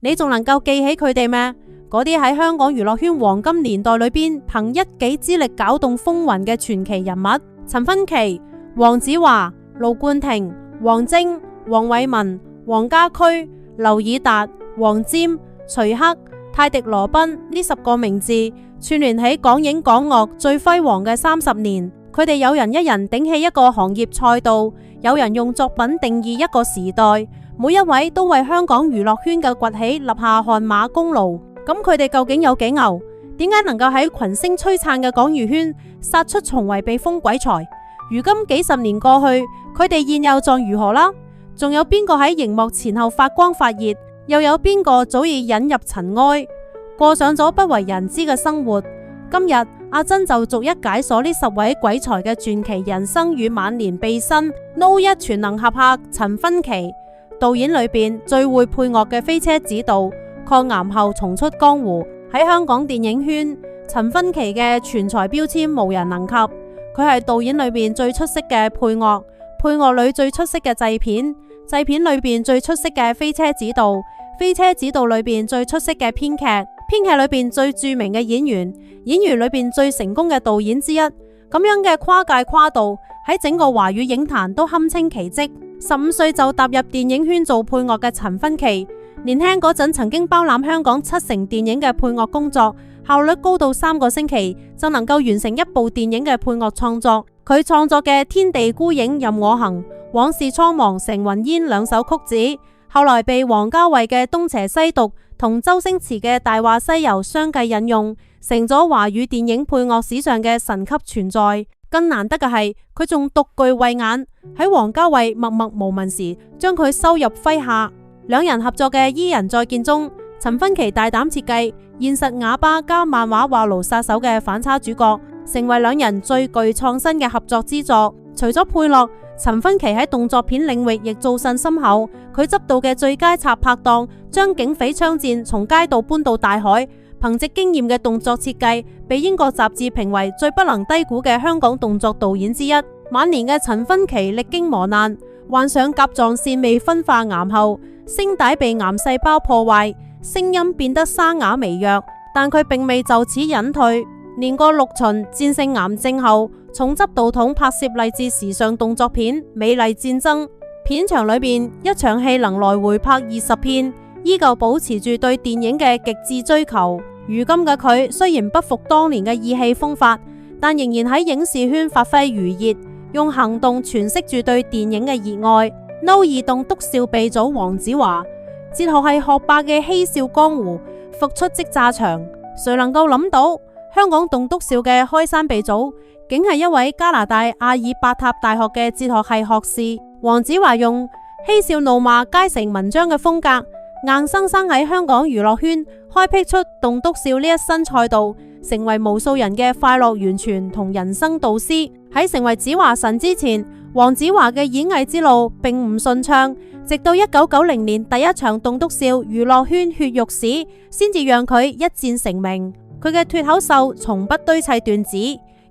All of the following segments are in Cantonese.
你仲能夠記起佢哋咩？嗰啲喺香港娛樂圈黃金年代裏邊憑一己之力攪動風雲嘅傳奇人物：陳勳奇、黃子華、盧冠廷、王晶、黃偉文、黃家駒、劉以達、黃霑、徐克、泰迪羅賓呢10個名字串聯起港影港樂最輝煌嘅30年。佢哋有人一人頂起一個行業賽道，有人用作品定義一個時代，每一位都為香港娛樂圈嘅崛起立下汗馬功勞。咁佢哋究竟有幾牛？點解能夠喺群星璀璨嘅港娛圈殺出重圍避風鬼才？如今幾十年過去，佢哋現有狀如何啦？仲有邊個喺熒幕前後發光發熱？又有邊個早已隱入塵埃，過上咗不為人知嘅生活？今日阿珍就逐一解鎖呢10位鬼才嘅傳奇人生與晚年秘辛。No.1全能俠客陳勳奇，導演裏邊最會配樂嘅飛車指導，抗癌後重出江湖。喺香港電影圈，陳勳奇嘅全才標籤無人能及。佢係導演裏邊最出色嘅配樂，配樂裏最出色嘅製片，製片裏邊最出色嘅飛車指導，飛車指導裏邊最出色嘅編劇，編劇裏邊最著名嘅演員，演員裏邊最成功嘅導演之一。咁樣嘅跨界跨度喺整個華語影壇都堪稱奇蹟。15歲就踏入電影圈做配樂嘅陳勳奇，年輕嗰陣曾經包攬香港70%電影嘅配樂工作，效率高到3個星期就能夠完成一部電影嘅配樂創作。佢創作嘅《天地孤影任我行》、《往事蒼茫成雲煙》2首曲子，後來被王家衛嘅《東邪西毒》同周星馳嘅《大話西遊》相繼引用，成咗華語電影配樂史上嘅神級存在。更難得嘅係，佢仲獨具慧眼，喺王家衛默默無聞時，將佢收入麾下。兩人合作嘅《伊人再見》中，陳勳奇大膽設計現實啞巴加漫畫話癆殺手嘅反差主角，成為兩人最具創新嘅合作之作。除咗配樂，陳勳奇喺動作片領域亦造詣深厚。佢執導嘅《最佳賊拍檔》將警匪槍戰從街道搬到大海，憑借經驗嘅動作設計，被英國雜誌評為最不能低估嘅香港動作導演之一。晚年嘅陳勳奇歷經磨難，患上甲狀腺未分化癌後，聲帶被癌細胞破壞，聲音變得沙啞微弱，但佢並未就此隱退。年過60旬，戰勝癌症後，重執導筒拍攝勵志時尚動作片《美麗戰爭》，片場裏邊一場戲能來回拍20片，依舊保持住對電影嘅極致追求。如今嘅佢雖然不復當年嘅意氣風發，但仍然喺影視圈發揮餘熱，用行動詮釋住對電影嘅熱愛。No.2棟篤笑鼻祖黃子華，哲學係學霸嘅嬉笑江湖，復出即炸場。誰能夠諗到香港棟篤笑嘅開山鼻祖，竟係一位加拿大阿爾伯塔大學嘅哲學系學士。黃子華用嬉笑怒罵皆成文章嘅風格，硬生生喺香港娛樂圈開闢出棟篤笑呢一新賽道，成為無數人嘅快樂源泉同人生導師。喺成為子華神之前，黃子華嘅演藝之路並唔順暢，直到1990年第一場棟篤笑娛樂圈血肉史，先至讓佢一戰成名。佢嘅脫口秀從不堆砌段子，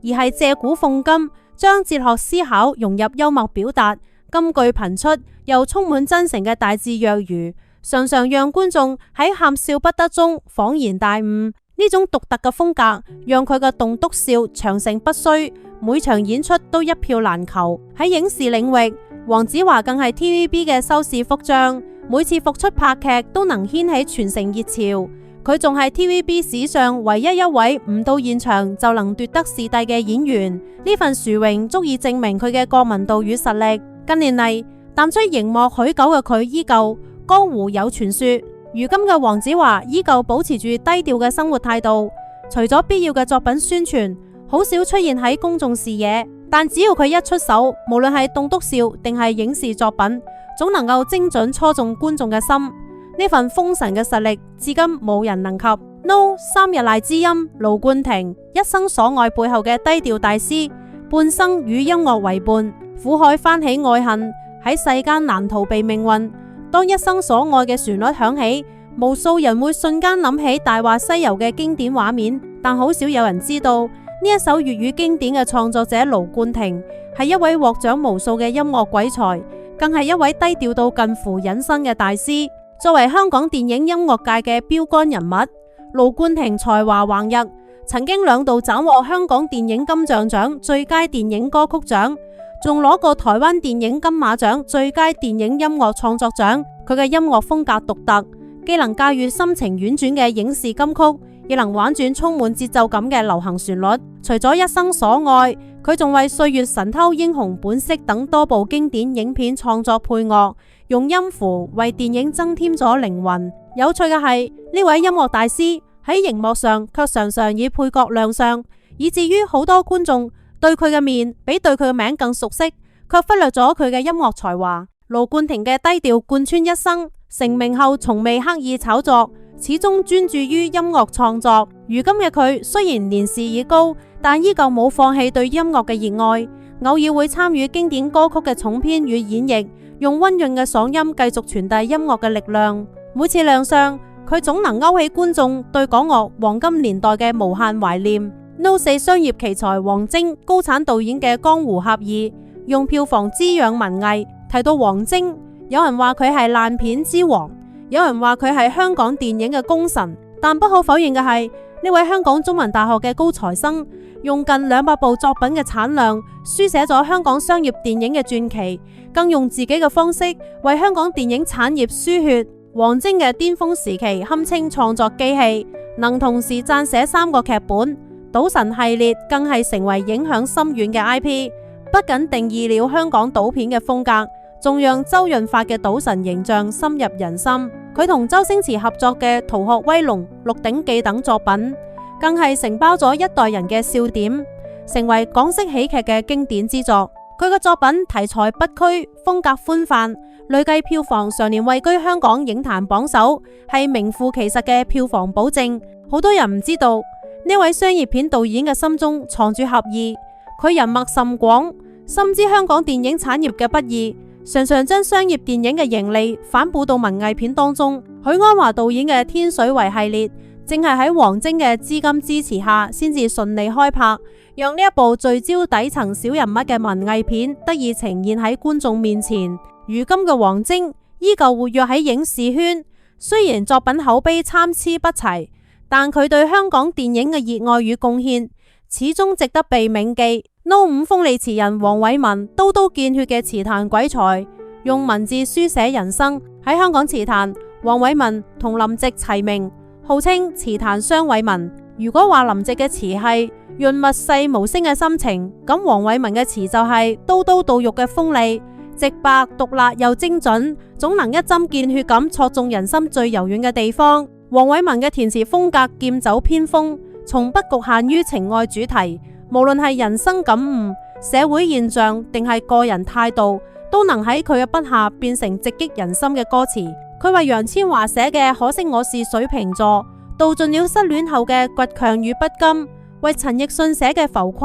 而係借古諷今，將哲學思考融入幽默表達，金句頻出又充滿真誠嘅大智若愚，常常讓觀眾喺喊笑不得中恍然大悟。呢種獨特嘅風格，讓佢嘅棟篤笑長盛不衰，每場演出都一票難求。喺影視領域，黃子華更係 TVB 嘅收視福將，每次復出拍劇都能掀起全城熱潮。佢仲係 TVB 史上唯一一位唔到現場就能奪得視帝嘅演員，呢份殊榮足以證明佢嘅國民度與實力。近年嚟，淡出熒幕許久嘅佢依舊江湖有傳說。如今嘅黃子華依舊保持住低調嘅生活態度，除咗必要嘅作品宣傳，好少出現喺公眾視野。但只要佢一出手，無論係棟篤笑定係影視作品，總能夠精準戳中觀眾嘅心。呢份封神嘅實力，至今冇人能及。3日賴之音盧冠廷，一生所愛背後嘅低調大師，半生與音樂為伴，苦海翻起愛恨，喺世間難逃避命運。當一生所愛嘅旋律響起，無數人會瞬間諗起《大話西遊》嘅經典畫面，但好少有人知道呢一首粵語經典嘅創作者盧冠廷係一位獲獎無數嘅音樂鬼才，更係一位低調到近乎隱身嘅大師。作為香港電影音樂界嘅標杆人物，盧冠廷才華橫溢，曾經2度斬獲香港電影金像獎最佳電影歌曲獎，仲攞過台灣電影金馬獎最佳電影音樂創作獎。佢嘅音樂風格獨特，既能駕馭心情婉轉嘅影視金曲，亦能婉轉充滿節奏感嘅流行旋律。除咗一生所愛，佢仲為《歲月神偷》、《英雄本色》等多部經典影片創作配樂，用音符為電影增添咗靈魂。有趣嘅係，呢位音樂大師喺熒幕上卻常常以配角亮相，以至於好多觀眾對佢嘅面比對佢嘅名更熟悉，卻忽略咗佢嘅音樂才華。盧冠廷嘅低調貫穿一生，成名後從未刻意炒作，始終專注於音樂創作。如今嘅佢雖然年事已高，但依舊冇放棄對音樂嘅熱愛，偶爾會參與經典歌曲嘅重編與演繹，用溫潤嘅嗓音繼續傳遞音樂嘅力量。每次亮相，佢總能勾起觀眾對港樂黃金年代嘅無限懷念。No 4商業奇才王晶高產導演嘅《江湖俠義》，用票房滋養文藝。提到王晶，有人話佢係爛片之王，有人話佢係香港電影嘅功臣，但不可否認嘅係，呢位香港中文大學嘅高材生，用近200部作品嘅產量，書寫咗香港商業電影嘅傳奇，更用自己嘅方式為香港電影產業輸血。王晶嘅巔峰時期堪稱創作機器，能同時撰寫3個劇本，賭神系列更係成為影響深遠嘅 IP， 不僅定義了香港賭片嘅風格，仲讓周潤發嘅賭神形象深入人心。佢同周星馳合作嘅《逃學威龍》《鹿鼎記》等作品，更係承包咗一代人嘅笑點，成為港式喜劇嘅經典之作。佢嘅作品題材不拘，風格寬泛，累計票房常年位居香港影壇榜首，係名副其實嘅票房保證。好多人唔知道呢位商業片導演嘅心中藏住俠義，佢人脈甚廣，深知香港電影產業嘅不易，常常將商業電影嘅盈利反哺到文藝片當中。許鞍華導演嘅《天水圍》系列，正係喺王晶嘅資金支持下，先至順利開拍，讓呢一部聚焦底層小人物嘅文藝片得以呈現喺觀眾面前。如今嘅王晶依舊活躍喺影視圈，雖然作品口碑參差不齊，但佢對香港電影嘅熱愛與貢獻始終值得被銘記。No 5鋒利詞人黃偉文，刀刀見血嘅詞壇鬼才，用文字書寫人生。喺香港詞壇，黃偉文同林夕齊名，號稱詞壇雙偉文。如果話林夕嘅詞係潤物細無聲嘅心情，咁黃偉文嘅詞就係刀刀到肉嘅鋒利，直白毒辣又精準，總能一針見血咁戳中人心最柔軟嘅地方。黃偉文嘅填詞風格劍走偏鋒，從不局限於情愛主題，無論係人生感悟、社會現象定係個人態度，都能喺佢嘅筆下變成直擊人心嘅歌詞。佢為楊千嬅寫嘅《可惜我是水瓶座》，道盡了失戀後嘅倔強與不甘；為陳奕迅寫嘅《浮誇》，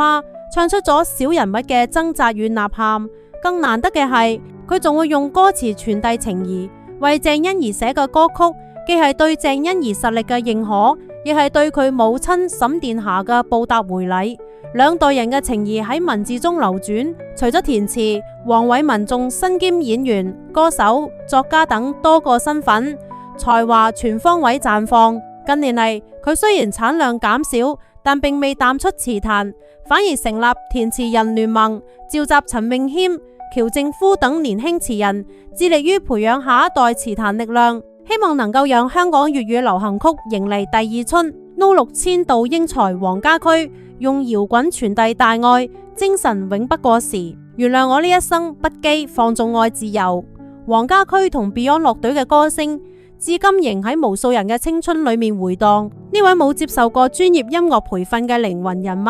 唱出咗小人物嘅掙扎與吶喊。更難得嘅係，佢仲會用歌詞傳遞情誼。為鄭欣宜寫嘅歌曲，既係對鄭欣宜實力嘅認可，亦係對佢母親沈殿霞嘅報答回禮。兩代人嘅情誼喺文字中流轉。除咗填詞，黃偉文仲身兼演員、歌手、作家等多個身份，才華全方位綻放。近年嚟，佢雖然產量減少，但並未淡出詞壇，反而成立填詞人聯盟，召集陳詠謙、喬靖夫等年輕詞人，致力於培養下一代詞壇力量，希望能夠讓香港粵語流行曲迎嚟第二春。No 6千度英才黃家駒，用搖滾傳遞大愛，精神永不過時。原諒我呢一生不羈放縱愛自由。黃家駒同 Beyond 樂隊嘅歌聲，至今仍喺無數人嘅青春裏面回蕩。呢位冇接受過專業音樂培訓嘅靈魂人物，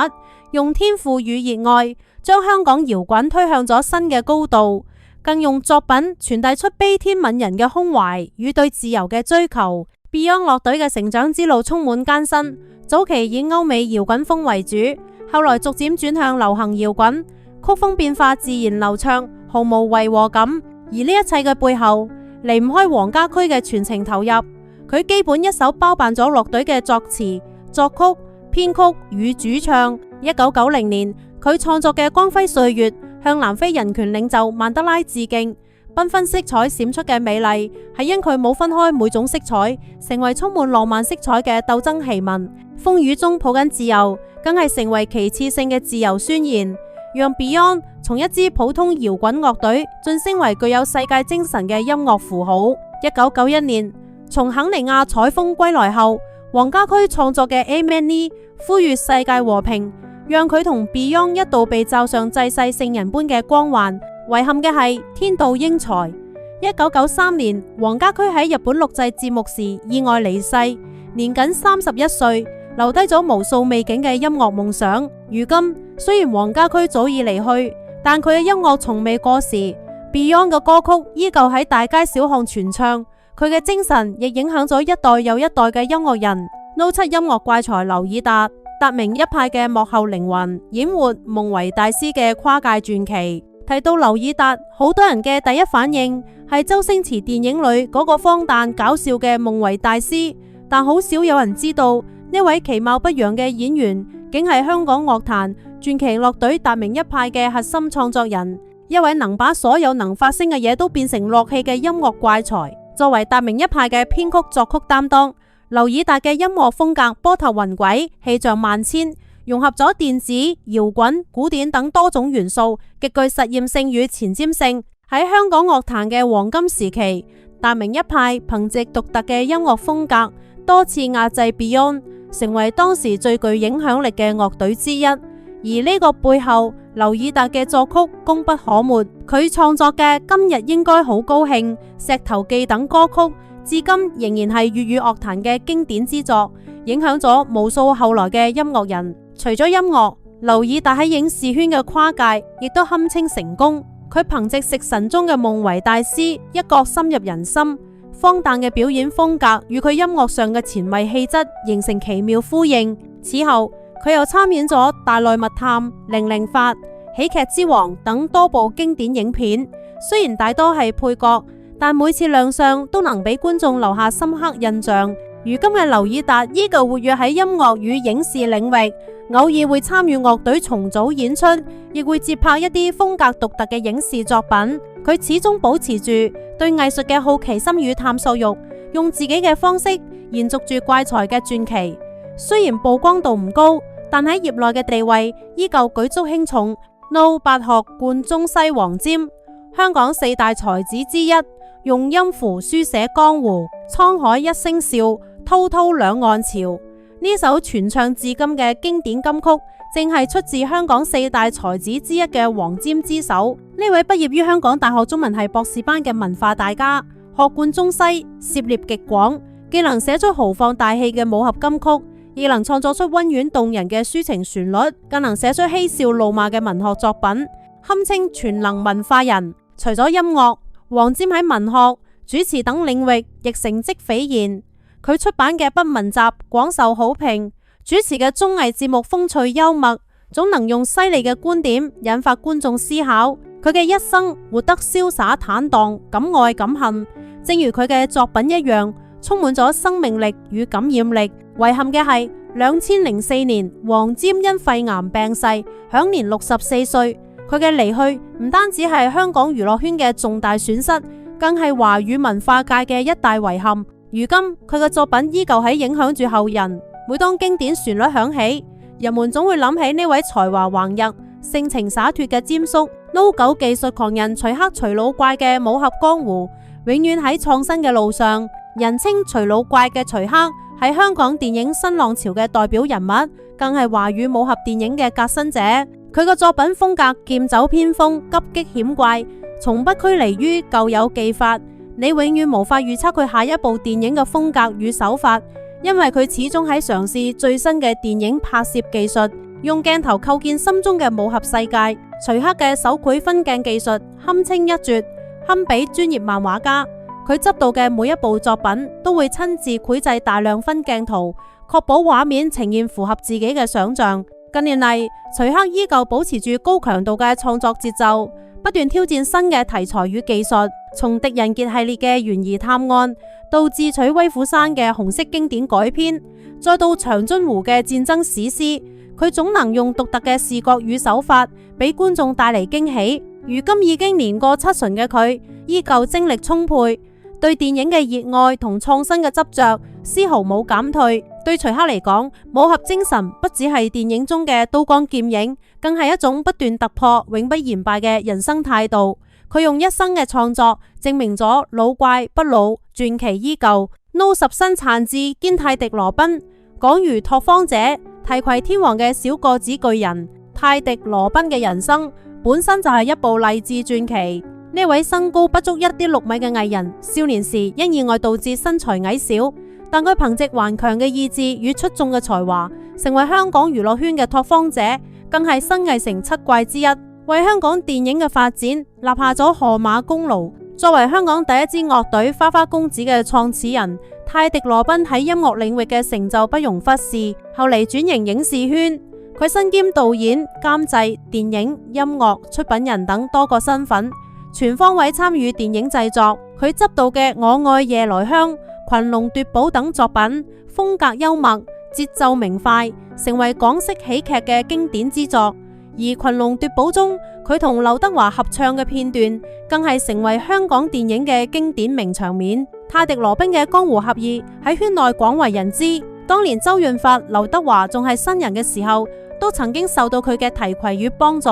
用天賦與熱愛，將香港搖滾推向咗新嘅高度，更用作品傳遞出悲天憫人嘅胸懷與對自由嘅追求。Beyond 樂隊嘅成長之路充滿艱辛，早期以歐美搖滾風為主，後來逐漸轉向流行搖滾，曲風變化自然流暢，毫無違和感。而呢一切嘅背後，離唔開黃家駒嘅全程投入。佢基本一手包辦咗樂隊嘅作詞、作曲、編曲與主唱。1990年，佢創作嘅《光輝歲月》向南非人權領袖曼德拉致敬，繽紛色彩閃出嘅美麗，係因佢冇分開每種色彩，成為充滿浪漫色彩嘅鬥爭檄文。風雨中抱緊自由，更係成為旗幟性嘅自由宣言，讓 Beyond 從一支普通搖滾樂隊晉升為具有世界精神嘅音樂符號。1991年，從肯尼亞採風歸來後，黃家駒創作嘅 Amen 呼籲世界和平，讓佢同 Beyond 一度被罩上濟世聖人般嘅光環。遺憾嘅係天妒英才。1993年，黃家駒喺日本錄製節目時意外離世，年僅31歲，留低咗無數未竟嘅音樂夢想。如今雖然黃家駒早已離去，但佢嘅音樂從未過時。Beyond 嘅歌曲依舊喺大街小巷傳唱，佢嘅精神亦影響咗一代又一代嘅音樂人。No7 音樂怪才劉以達，達明一派嘅幕後靈魂，演活夢為大師嘅跨界傳奇。提到劉以達，好多人嘅第一反應係周星馳電影裏嗰個荒誕搞笑嘅夢為大師，但好少有人知道呢位其貌不揚嘅演員，竟係香港樂壇傳奇樂隊達明一派嘅核心創作人，一位能把所有能發聲嘅嘢都變成樂器嘅音樂怪才。作為達明一派嘅編曲作曲擔當，劉以達嘅音樂風格波濤雲詭，氣象萬千，融合咗電子、搖滾、古典等多種元素，極具實驗性與前瞻性。喺香港樂壇嘅黃金時期，達明一派憑借獨特嘅音樂風格，多次壓制 Beyond， 成為當時最具影響力嘅樂隊之一。而呢個背後，劉以達嘅作曲功不可沒。佢創作嘅《今日應該好高興》、《石頭記》等歌曲，至今仍然係粵語樂壇嘅經典之作，影響咗無數後來嘅音樂人。除咗音樂，劉以達喺影視圈嘅跨界亦都堪稱成功。佢憑借食神中嘅夢為大師，一角深入人心，荒誕嘅表演風格與佢音樂上嘅前衛氣質形成奇妙呼應。此後，佢又參演咗《大內密探》、《零零發》、《喜劇之王》等多部經典影片，雖然大多係配角，但每次亮相都能俾觀眾留下深刻印象。如今嘅劉以達依舊活躍喺音樂與影視領域，偶爾會參與樂隊重組演出，亦會接拍一啲風格獨特嘅影視作品。佢始終保持住對藝術嘅好奇心與探索欲，用自己嘅方式延續住怪才嘅傳奇。雖然曝光度唔高，但喺業內嘅地位依舊舉足輕重。No 8學貫中西黃霑，香港4大才子之一，用音符書寫江湖，滄海一聲笑，滔滔兩岸潮。呢首傳唱至今嘅經典金曲，正係出自香港4大才子之一嘅黃霑之手。呢位畢業於香港大學中文系博士班嘅文化大家，學貫中西，涉獵極廣，既能寫出豪放大氣嘅武俠金曲，亦能創作出溫婉動人嘅抒情旋律，更能寫出嬉笑怒罵嘅文學作品，堪稱全能文化人。除咗音樂，黃霑喺文學、主持等領域亦成績斐然。佢出版嘅《不文集》廣受好評，主持嘅綜藝節目風趣幽默，總能用犀利嘅觀點引發觀眾思考。佢嘅一生活得瀟灑坦蕩，敢愛敢恨，正如佢嘅作品一樣，充滿咗生命力與感染力。遺憾嘅係2004年，黃霑因肺癌病逝，享年64歲。佢嘅離去唔單止係香港娛樂圈嘅重大損失，更係華語文化界嘅一大遺憾。如今佢嘅作品依舊喺影響住後人。每當經典旋律響起，人們總會諗起呢位才華橫溢、性情灑脫嘅霑叔。No 9技術狂人徐克徐老怪嘅武俠江湖，永遠喺創新嘅路上。人稱徐老怪嘅徐克係香港電影新浪潮嘅代表人物，更係華語武俠電影嘅革新者。佢嘅作品風格劍走偏鋒、急激險怪，從不拘泥於舊有技法。你永遠無法預測佢下一部電影嘅風格與手法，因為佢始終喺嘗試最新嘅電影拍攝技術，用鏡頭構建心中嘅武俠世界。徐克嘅手繪分鏡技術堪稱一絕，堪比專業漫畫家。佢執導嘅每一部作品都會親自繪製大量分鏡圖，確保畫面呈現符合自己嘅想象。近年嚟，徐克依舊保持住高強度嘅創作節奏，不斷挑戰新嘅題材與技術。從狄仁傑系列嘅懸疑探案，到智取威虎山嘅紅色經典改編，再到長津湖嘅戰爭史詩，佢總能用獨特嘅視覺與手法，俾觀眾帶嚟驚喜。如今已經年過70嘅佢，依舊精力充沛，對電影嘅熱愛同創新嘅執着絲毫冇減退。對徐克嚟講，武俠精神不只係電影中嘅刀光劍影，更係一種不斷突破、永不言敗嘅人生態度。佢用一生嘅創作證明咗老怪不老，傳奇依舊。No 十身殘志兼泰迪羅賓，講如拓荒者、提攜天王嘅小個子巨人泰迪羅賓嘅人生，本身就係一部勵志傳奇。呢位身高不足1.6米嘅藝人，少年時因意外導致身材矮小，但佢憑借頑強嘅意志與出眾嘅才華，成為香港娛樂圈嘅拓荒者，更係新藝城7怪之一，為香港電影嘅發展立下咗汗馬功勞。作為香港第一支樂隊花花公子嘅創始人，泰迪羅賓喺音樂領域嘅成就不容忽視。後嚟轉型影視圈，佢身兼導演、監製、電影、音樂出品人等多個身份，全方位參與電影製作。佢執導嘅《我愛夜來香》、《群龍奪寶》等作品，風格幽默，節奏明快，成為港式喜劇嘅經典之作。而《群龍奪寶》中，佢同劉德華合唱嘅片段，更係成為香港電影嘅經典名場面。泰迪羅賓嘅江湖俠義喺圈內廣為人知。當年周潤發、劉德華仲係新人嘅時候，都曾經受到佢嘅提攜與幫助。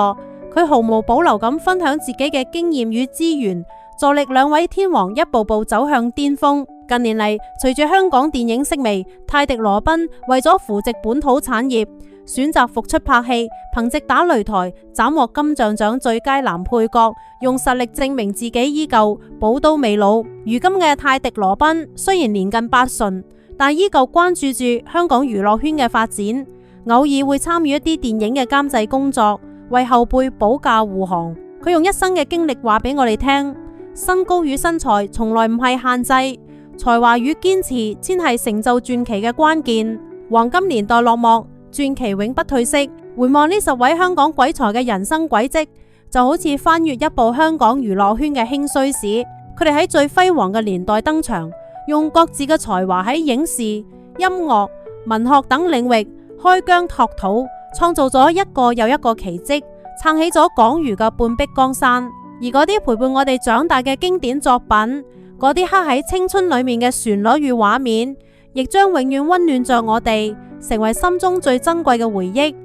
佢毫無保留咁分享自己嘅經驗與資源，助力兩位天王一步步走向巔峰。近年嚟，隨住香港電影式微，泰迪羅賓為咗扶植本土產業，選擇復出拍戲，憑藉打擂台斬獲金像獎最佳男配角，用實力證明自己依舊寶刀未老。如今嘅泰迪羅賓雖然年近80，但依舊關注住香港娛樂圈嘅發展，偶爾會參與一啲電影嘅監製工作，為後輩保駕護航。佢用一生嘅經歷話俾我哋聽，身高與身材從來唔係限制，才華與堅持先係成就傳奇嘅關鍵。黃金年代落幕，傳奇永不退色。回望呢10位香港鬼才嘅人生軌跡，就好似翻閱一部香港娛樂圈嘅興衰史。佢哋喺最輝煌嘅年代登場，用各自嘅才華喺影視、音樂、文學等領域開疆拓土，創造咗一個又一個奇蹟，撐起咗港娛嘅半壁江山。而嗰啲陪伴我哋長大嘅經典作品，嗰啲刻喺青春裏面嘅旋律與畫面，亦將永遠溫暖着我哋，成為心中最珍貴嘅回憶。